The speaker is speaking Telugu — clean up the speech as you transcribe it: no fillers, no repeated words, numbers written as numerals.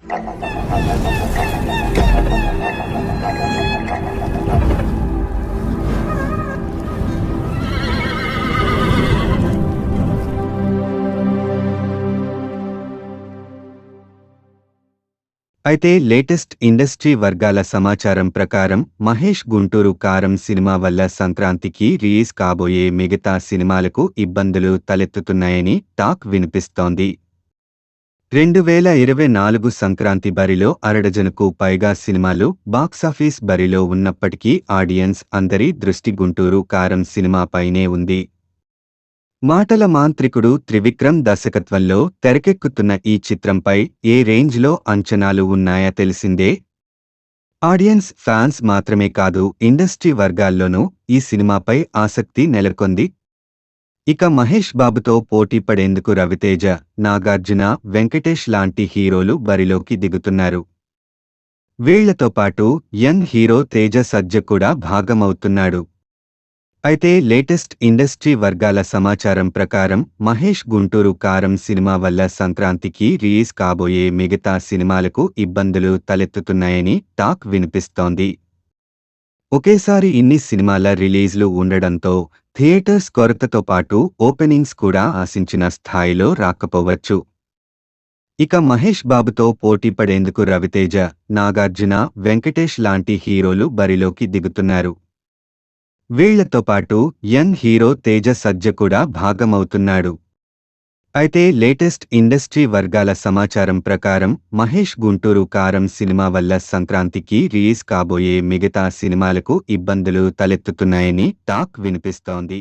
అయితే లేటెస్ట్ ఇండస్ట్రీ వర్గాల సమాచారం ప్రకారం మహేష్ గుంటూరు కారం సినిమా వల్ల సంక్రాంతికి రిలీజ్ కాబోయే మిగతా సినిమాలకు ఇబ్బందులు తలెత్తుతున్నాయని టాక్ వినిపిస్తోంది. 2024 సంక్రాంతి బరిలో అరడజనుకు పైగా సినిమాలు బాక్సాఫీస్ బరిలో ఉన్నప్పటికీ ఆడియన్స్ అందరి దృష్టి గుంటూరు కారం సినిమాపైనే ఉంది. మాటల మాంత్రికుడు త్రివిక్రమ్ దర్శకత్వంలో తెరకెక్కుతున్న ఈ చిత్రంపై ఏ రేంజ్లో అంచనాలు ఉన్నాయా తెలిసిందే. ఆడియన్స్, ఫ్యాన్స్ మాత్రమే కాదు, ఇండస్ట్రీ వర్గాల్లోనూ ఈ సినిమాపై ఆసక్తి నెలకొంది. ఇక మహేష్ బాబుతో పోటీ పడేందుకు రవితేజ, నాగార్జున, వెంకటేష్ లాంటి హీరోలు బరిలోకి దిగుతున్నారు. వీళ్లతో పాటు యంగ్ హీరో తేజ సజ్జ కూడా భాగమవుతున్నాడు. అయితే లేటెస్ట్ ఇండస్ట్రీ వర్గాల సమాచారం ప్రకారం మహేష్ గుంటూరు కారం సినిమా వల్ల సంక్రాంతికి రిలీజ్ కాబోయే మిగతా సినిమాలకు ఇబ్బందులు తలెత్తుతున్నాయని టాక్ వినిపిస్తోంది. ఒకేసారి ఇన్ని సినిమాల రిలీజ్లు ఉండడంతో థియేటర్స్ కొరతతో పాటు ఓపెనింగ్స్ కూడా ఆశించిన స్థాయిలో రాకపోవచ్చు. ఇక మహేష్ బాబుతో పోటీ పడేందుకు రవితేజ, నాగార్జున, వెంకటేష్ లాంటి హీరోలు బరిలోకి దిగుతున్నారు. వీళ్లతో పాటు యంగ్ హీరో తేజ సజ్జ కూడా భాగమవుతున్నాడు. అయితే లేటెస్ట్ ఇండస్ట్రీ వర్గాల సమాచారం ప్రకారం మహేష్ గుంటూరు కారం సినిమా వల్ల సంక్రాంతికి రిలీజ్ కాబోయే మిగతా సినిమాలకు ఇబ్బందులు తలెత్తుతున్నాయని టాక్ వినిపిస్తోంది.